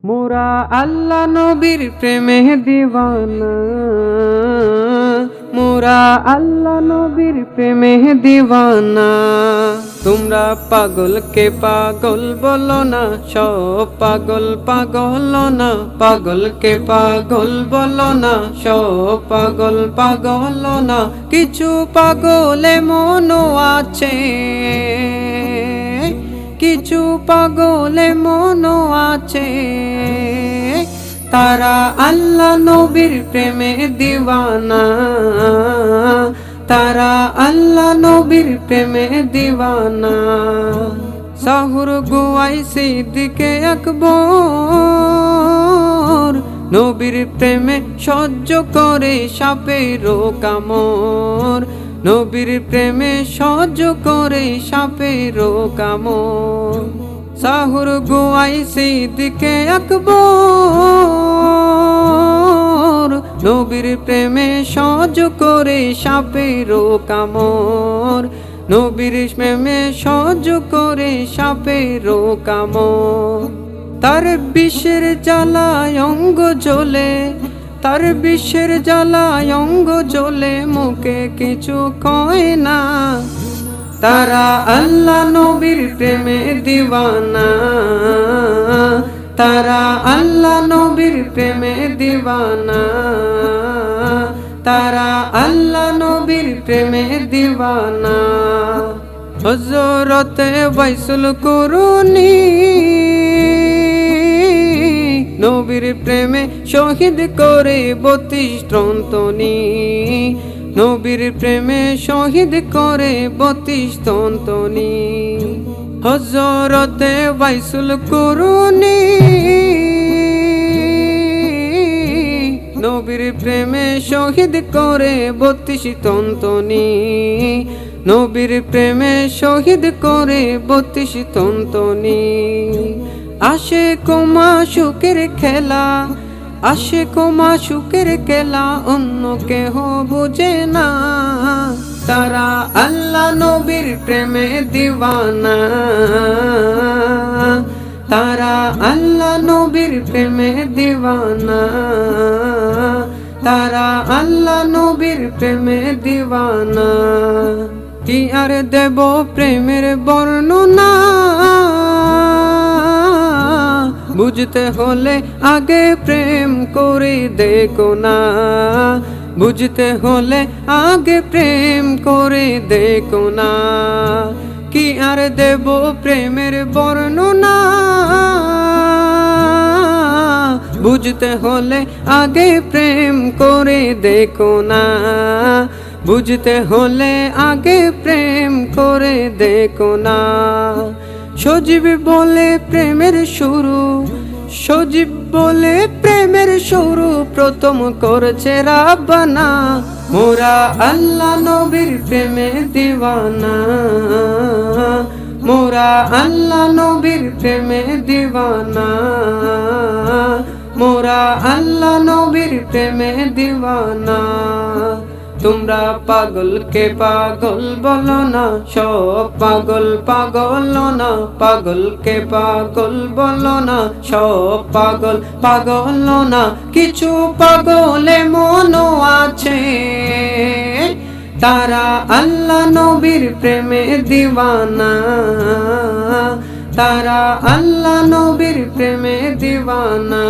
মোরা আল্লাহ নবীর প্রেমে দিওয়ানা, মোরা আল্লাহ নবীর প্রেমে দিওয়ানা। তোমরা পাগলকে পাগল বলো না, সব পাগল পাগল না। পাগলকে পাগল বলো না, সব পাগল পাগল না। কিছু পাগলে মনও আছে, কিছু পাগলে মনও আছে। তারা আল্লাহ নবীর প্রেমে দিওয়ানা, তারা আল্লাহ নবীর প্রেমে দিওয়ানা। সাহুর গুয়াই সিদ্দিকে আকবর, নবীর প্রেমে সহ্য করে সাপেরও কামড়। নবীর প্রেমে সহ্য করে সাপেরও কামড়। সাহুর গুয়াই সিদ্দিকে আকবর, নবীর প্রেমে সহ্য করে সাপেরও কামড়। নবীর প্রেমে সহ্য করে সাপেরও কামড়। তার বিষের জ্বালায় অঙ্গ জ্বলে, তার বিষের জ্বালায় অঙ্গ জ্বলে, মুখে কিছু কয় না। তারা আল্লাহ নবীর প্রেমে দিওয়ানা, তারা আল্লাহ নবীর প্রেমে দিওয়ানা, তারা আল্লাহ নবীর প্রেমে দিওয়ানা। হযরতে ওয়াইসুল কুরুনি নবীর প্রেমে শহীদ করে 32 তন্তনি। নবীর প্রেমে শহীদ করে 32 তন্তনি। হযরতে ওয়াইসুল কুরুনি নবীর প্রেমে শহীদ করে 32 তন্তনি। নবীর প্রেমে শহীদ করে 32 তন্তনি। আসে কোমা সুখের খেলা, আসে কোমা সুখের খেলা, অন্য কেহ বুঝে না। তারা আল্লাহ নবীর প্রেমে দিওয়ানা, তারা আল্লাহ নবীর প্রেমে দিওয়ানা, তারা আল্লাহ নবীর প্রেমে দিওয়ানা। কি আর দেব প্রেমের বর্ণনা, বুঝতে হলে আগে প্রেম করে দেখো না। বুঝতে হলে আগে প্রেম করে দেখো না। কি আর দেব প্রেমের বর্ণনা, বুঝতে হলে আগে প্রেম করে দেখো না। বুঝতে হলে আগে প্রেম করে দেখো না। সজীব বলে প্রেমের শুরু, সজীব বলে প্রেমের শুরু, প্রথম করেছে রাব্বানা। মোরা আল্লাহ নবীর প্রেমে দিওয়ানা, মোরা আল্লাহ নবীর প্রেমে দিওয়ানা, মোরা আল্লাহ নবীর প্রেমে দিওয়ানা। তোমরা পাগলকে পাগল বলো না, সব পাগল পাগল না। পাগলকে পাগল বলো না, সব পাগল পাগল না। কিছু পাগলে মনও আছে, তারা আল্লাহ নবীর প্রেমে দিওয়ানা, তারা আল্লাহ নবীর প্রেমে দিওয়ানা।